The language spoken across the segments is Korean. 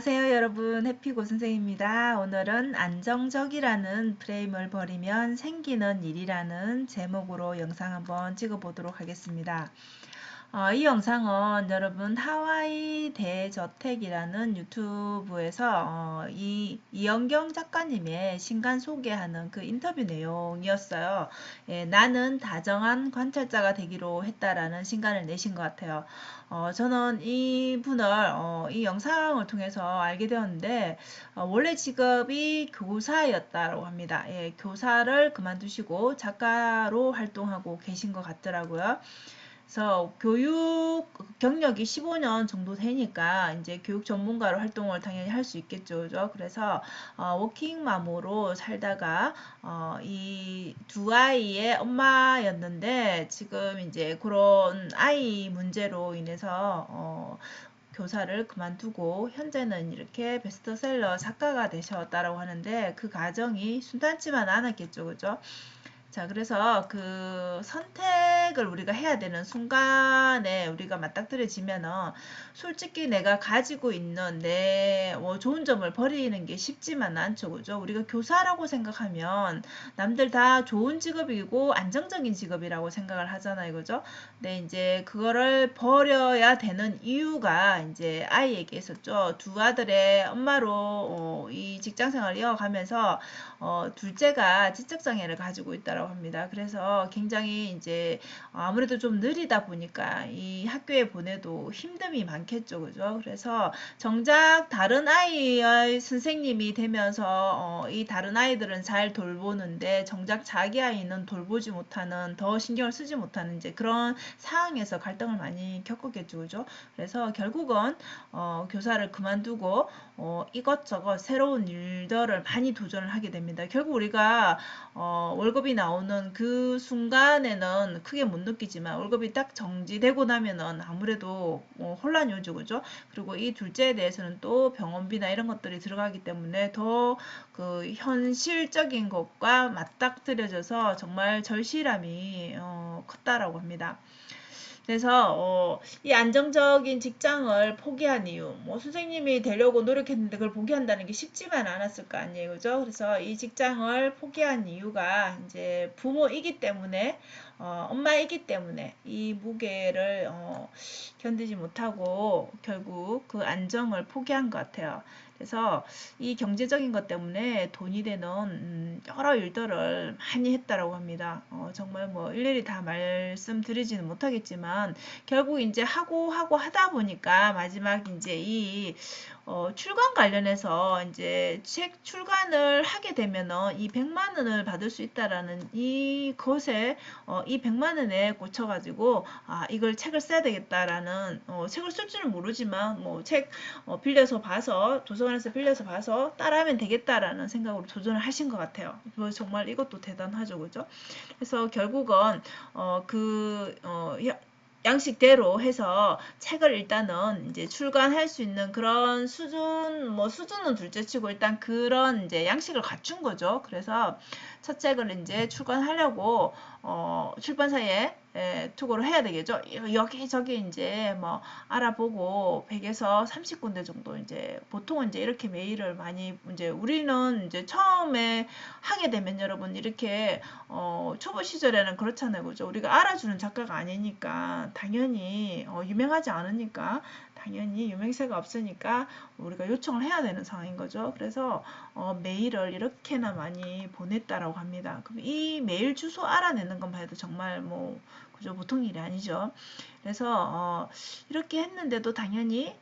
안녕하세요 여러분, 해피고 선생입니다. 오늘은 안정적이라는 프레임을 버리면 생기는 일이라는 제목으로 영상 한번 찍어 보도록 하겠습니다. 이 영상은 여러분 하와이 대저택이라는 유튜브에서 이영경 작가님의 신간 소개하는 그 인터뷰 내용이었어요. 예, 나는 다정한 관찰자가 되기로 했다라는 신간을 내신 것 같아요. 저는 이분을 이 영상을 통해서 알게 되었는데 원래 직업이 교사였다고 합니다. 예, 교사를 그만두시고 작가로 활동하고 계신 것 같더라고요. 그래서 교육 경력이 15년 정도 되니까 이제 교육 전문가로 활동을 당연히 할 수 있겠죠. 그죠? 그래서 워킹맘으로 살다가 이 두 아이의 엄마였는데 지금 이제 그런 아이 문제로 인해서 교사를 그만두고 현재는 이렇게 베스트셀러 작가가 되셨다라고 하는데 그 과정이 순탄치만 않았겠죠. 그죠? 자, 그래서 그 선택을 우리가 해야 되는 순간에 우리가 맞닥뜨려지면은 솔직히 내가 가지고 있는 내 좋은 점을 버리는 게 쉽지만 않죠. 그죠? 우리가 교사라고 생각하면 남들 다 좋은 직업이고 안정적인 직업이라고 생각을 하잖아요. 그죠? 근데 이제 그거를 버려야 되는 이유가 이제 아이에게 있었죠. 두 아들의 엄마로 이 직장 생활을 이어가면서 둘째가 지적장애를 가지고 있다고 합니다. 그래서 굉장히 이제 아무래도 좀 느리다 보니까 이 학교에 보내도 힘듦이 많겠죠. 그죠? 그래서 정작 다른 아이의 선생님이 되면서 이 다른 아이들은 잘 돌보는데 정작 자기 아이는 돌보지 못하는 더 신경을 쓰지 못하는 이제 그런 상황에서 갈등을 많이 겪었겠죠. 그죠? 그래서 결국은 교사를 그만두고 이것저것 새로운 일들을 많이 도전을 하게 됩니다. 결국 우리가 월급이 나오는 그 순간에는 크게 못 느끼지만 월급이 딱 정지되고 나면은 아무래도 혼란이 오죠. 그죠? 그리고 이 둘째에 대해서는 또 병원비나 이런 것들이 들어가기 때문에 더 그 현실적인 것과 맞닥뜨려져서 정말 절실함이 컸다라고 합니다. 그래서 이 안정적인 직장을 포기한 이유, 뭐 선생님이 되려고 노력했는데 그걸 포기한다는 게 쉽지만 않았을 거 아니에요, 그죠? 그래서 이 직장을 포기한 이유가 이제 부모이기 때문에, 엄마이기 때문에 이 무게를 견디지 못하고 결국 그 안정을 포기한 것 같아요. 그래서 이 경제적인 것 때문에 돈이 되는 여러 일들을 많이 했다라고 합니다. 정말 뭐 일일이 다 말씀드리지는 못하겠지만 결국 이제 하고 하다 보니까 마지막 이제 이 출간 관련해서 이제 책 출간을 하게 되면은 이 100만 원을 받을 수 있다라는 이것에 이 100만 원에 꽂혀가지고 이걸 책을 써야 되겠다라는 책을 쓸 줄은 모르지만 뭐 책 빌려서 봐서 도서관에서 빌려서 봐서 따라하면 되겠다라는 생각으로 도전을 하신 것 같아요. 정말 이것도 대단하죠, 그죠? 그래서 결국은 양식대로 해서 책을 일단은 이제 출간할 수 있는 그런 수준은 둘째치고 일단 그런 이제 양식을 갖춘 거죠. 그래서 첫 책을 이제 출간하려고 출판사에 투고를 해야 되겠죠. 여기저기 이제 뭐 알아보고 100에서 30군데 정도 이제 보통은 이제 이렇게 메일을 많이 이제 우리는 이제 처음에 하게 되면 여러분 이렇게 초보 시절에는 그렇잖아요. 그죠? 우리가 알아주는 작가가 아니니까 당연히 유명하지 않으니까 당연히 유명세가 없으니까 우리가 요청을 해야 되는 상황인 거죠. 그래서 메일을 이렇게나 많이 보냈다라고 합니다. 그럼 이 메일 주소 알아내는 것만 해도 정말 뭐 그죠? 보통 일이 아니죠. 그래서 이렇게 했는데도 당연히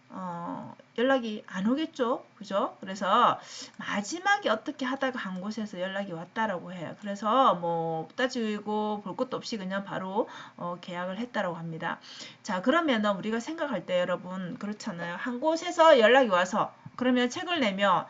연락이 안 오겠죠. 그죠? 그래서 마지막에 어떻게 하다가 한 곳에서 연락이 왔다라고 해요. 그래서 뭐 따지고 볼 것도 없이 그냥 바로 계약을 했다라고 합니다. 자, 그러면은 우리가 생각할 때 여러분 그렇잖아요. 한 곳에서 연락이 와서 그러면 책을 내면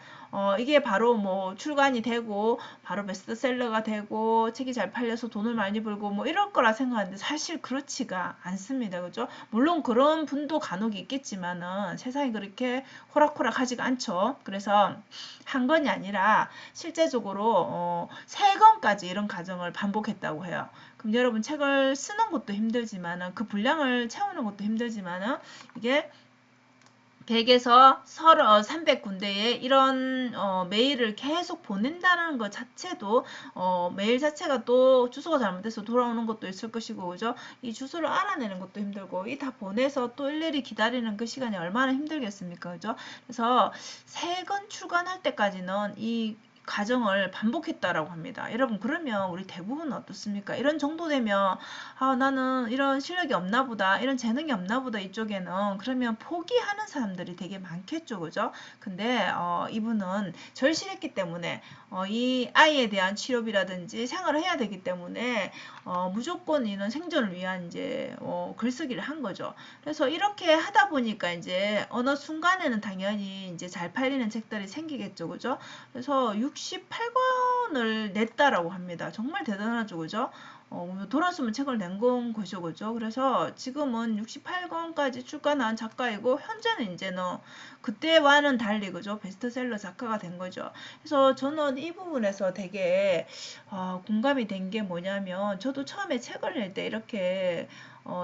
이게 바로 뭐 출간이 되고 바로 베스트셀러가 되고 책이 잘 팔려서 돈을 많이 벌고 뭐 이럴 거라 생각하는데 사실 그렇지가 않습니다. 그죠? 물론 그런 분도 간혹 있겠지만은 세상이 그렇게 호락호락하지가 않죠. 그래서 한 건이 아니라 실제적으로 3건까지 이런 과정을 반복했다고 해요. 그럼 여러분 책을 쓰는 것도 힘들지만은 그 분량을 채우는 것도 힘들지만은 이게 100에서 300군데에 이런 메일을 계속 보낸다는 것 자체도 메일 자체가 또 주소가 잘못돼서 돌아오는 것도 있을 것이고, 그죠? 이 주소를 알아내는 것도 힘들고, 이 다 보내서 또 일일이 기다리는 그 시간이 얼마나 힘들겠습니까? 그죠? 그래서 세 건 출간할 때까지는 이 과정을 반복했다라고 합니다. 여러분, 그러면 우리 대부분 어떻습니까? 이런 정도 되면 나는 이런 실력이 없나 보다, 이런 재능이 없나 보다, 이쪽에는. 그러면 포기하는 사람들이 되게 많겠죠, 그죠? 근데 이분은 절실했기 때문에 이 아이에 대한 치료비라든지 생활을 해야 되기 때문에 무조건 이런 생존을 위한 이제 글쓰기를 한 거죠. 그래서 이렇게 하다 보니까 이제 어느 순간에는 당연히 이제 잘 팔리는 책들이 생기겠죠, 그죠? 그래서 68권을 냈다라고 합니다. 정말 대단하죠, 그죠? 돌아서면 책을 낸 건 것이죠, 그죠? 그래서 지금은 68권까지 출간한 작가이고, 현재는 이제는 그때와는 달리, 그죠? 베스트셀러 작가가 된 거죠. 그래서 저는 이 부분에서 되게 공감이 된 게 뭐냐면, 저도 처음에 책을 낼 때 이렇게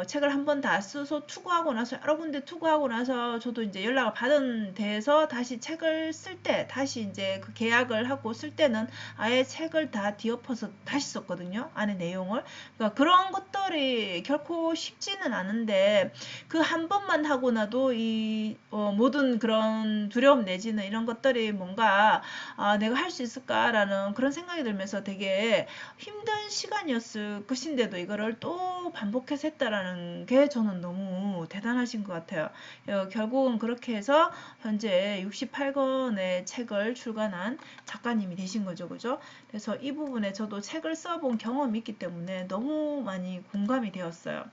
책을 한 번 다 써서 투고하고 나서 여러 군데 투고하고 나서 저도 이제 연락을 받은 데에서 다시 책을 쓸 때, 다시 이제 그 계약을 하고 쓸 때는 아예 책을 다 뒤엎어서 다시 썼거든요. 안에 내용을. 그러니까 그런 것들이 결코 쉽지는 않은데, 그 한 번만 하고 나도 이 모든 그런 두려움 내지는 이런 것들이 뭔가 내가 할 수 있을까라는 그런 생각이 들면서 되게 힘든 시간이었을 것인데도 이거를 또 반복해서 했다라는 게 저는 너무 대단하신 것 같아요. 결국은 그렇게 해서 현재 68권의 책을 출간한 작가님이 되신 거죠, 그죠? 그래서 이 부분에 저도 책을 써본 경험이 있기 때문에 너무 많이 공감이 되었어요.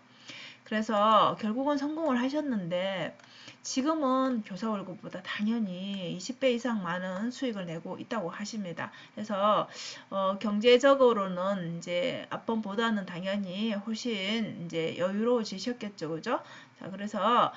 그래서 결국은 성공을 하셨는데, 지금은 교사 월급보다 당연히 20배 이상 많은 수익을 내고 있다고 하십니다. 그래서 경제적으로는 이제 앞번보다는 당연히 훨씬 이제 여유로워지셨겠죠, 그죠? 자, 그래서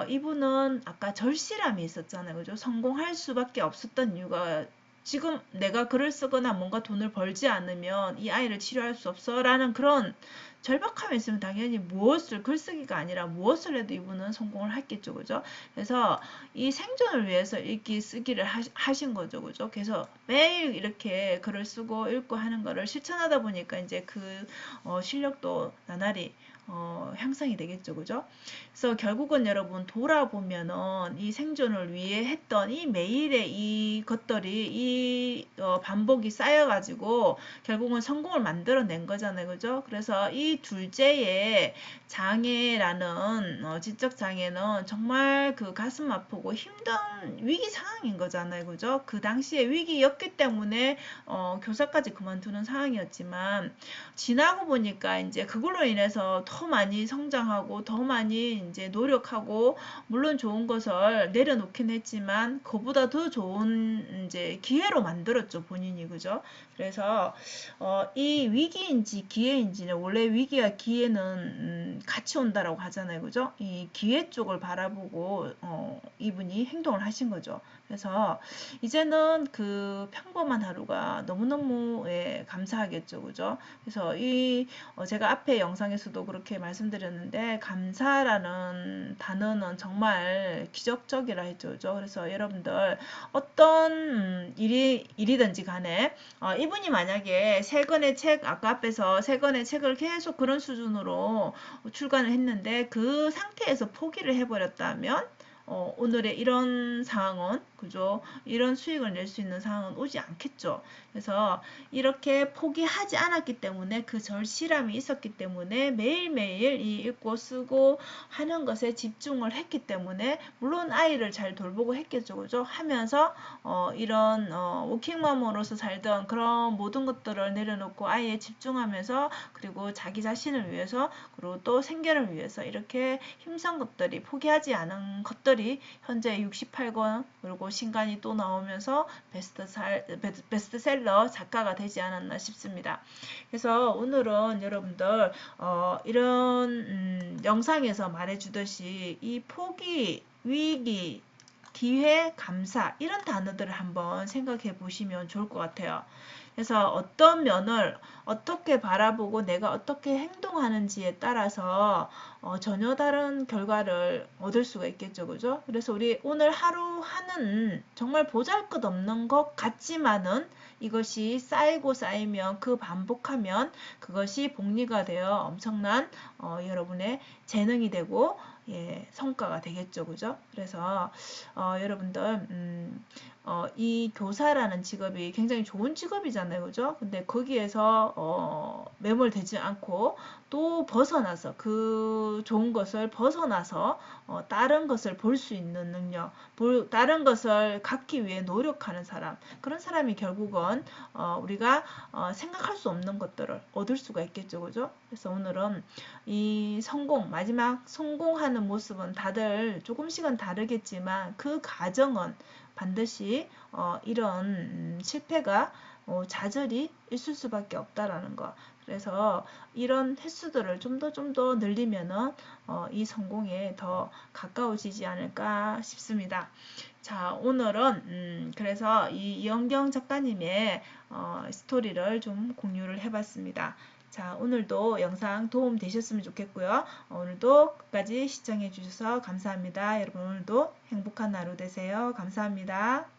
이분은 아까 절실함이 있었잖아요, 그죠? 성공할 수밖에 없었던 이유가, 지금 내가 글을 쓰거나 뭔가 돈을 벌지 않으면 이 아이를 치료할 수 없어 라는 그런 절박함이 있으면 당연히 무엇을, 글쓰기가 아니라 무엇을 해도 이분은 성공을 했겠죠, 그죠? 그래서 이 생존을 위해서 읽기 쓰기를 하신 거죠, 그죠? 그래서 매일 이렇게 글을 쓰고 읽고 하는 거를 실천하다 보니까 이제 그 실력도 나날이 향상이 되겠죠, 그죠? 그래서 결국은 여러분 돌아보면은 이 생존을 위해 했던 이 매일의 이 것들이 이 반복이 쌓여가지고 결국은 성공을 만들어낸 거잖아요, 그죠? 그래서 이 둘째의 장애라는 지적 장애는 정말 그 가슴 아프고 힘든 위기 상황인 거잖아요, 그죠? 그 당시에 위기였기 때문에 교사까지 그만두는 상황이었지만, 지나고 보니까 이제 그걸로 인해서 더 많이 성장하고 더 많이 이제 노력하고, 물론 좋은 것을 내려놓긴 했지만 그보다 더 좋은 이제 기회로 만들었죠, 본인이, 그죠? 그래서 이 위기인지 기회인지는, 원래 위기와 기회는 같이 온다라고 하잖아요, 그죠? 이 기회 쪽을 바라보고 이분이 행동을 하신 거죠. 그래서 이제는 그 평범한 하루가 너무너무 감사하겠죠, 그죠? 그래서 이 제가 앞에 영상에서도 그렇게 말씀드렸는데, 감사라는 단어는 정말 기적적이라 했죠, 그죠? 그래서 여러분들 어떤 일이든지 간에 이분이 만약에 세 권의 책, 아까 앞에서 세 권의 책을 계속 그런 수준으로 출간을 했는데 그 상태에서 포기를 해버렸다면 오늘의 이런 상황은, 그죠? 이런 수익을 낼 수 있는 상황은 오지 않겠죠. 그래서 이렇게 포기하지 않았기 때문에, 그 절실함이 있었기 때문에 매일매일 이 읽고 쓰고 하는 것에 집중을 했기 때문에, 물론 아이를 잘 돌보고 했겠죠, 그죠? 하면서 이런 워킹맘으로서 살던 그런 모든 것들을 내려놓고 아이에 집중하면서, 그리고 자기 자신을 위해서, 그리고 또 생계를 위해서 이렇게 힘쓴 것들이, 포기하지 않은 것들이 현재 68권, 그리고 신간이 또 나오면서 베스트셀러 작가가 되지 않았나 싶습니다. 그래서 오늘은 여러분들 이런 영상에서 말해주듯이 이 포기, 위기, 기회, 감사, 이런 단어들을 한번 생각해 보시면 좋을 것 같아요. 그래서 어떤 면을 어떻게 바라보고 내가 어떻게 행동하는지에 따라서 전혀 다른 결과를 얻을 수가 있겠죠. 그죠? 그래서 우리 오늘 하루 하는 정말 보잘것없는 것 같지만은 이것이 쌓이고 쌓이면 그 반복하면 그것이 복리가 되어 엄청난 여러분의 재능이 되고 예, 성과가 되겠죠. 그죠? 그래서 여러분들 이 교사라는 직업이 굉장히 좋은 직업이잖아요. 그죠? 근데 거기에서 매몰되지 않고 또 벗어나서 그 좋은 것을 벗어나서 다른 것을 볼 수 있는 능력, 다른 것을 갖기 위해 노력하는 사람, 그런 사람이 결국은 우리가 생각할 수 없는 것들을 얻을 수가 있겠죠. 그죠? 그래서 오늘은 이 마지막 성공하는 모습은 다들 조금씩은 다르겠지만 그 과정은 반드시 이런 실패가 좌절이 있을 수밖에 없다라는 거. 그래서 이런 횟수들을 좀 더 늘리면은 이 성공에 더 가까워지지 않을까 싶습니다. 자, 오늘은 그래서 이 이영경 작가님의 스토리를 좀 공유를 해봤습니다. 자, 오늘도 영상 도움 되셨으면 좋겠고요. 오늘도 끝까지 시청해 주셔서 감사합니다. 여러분 오늘도 행복한 하루 되세요. 감사합니다.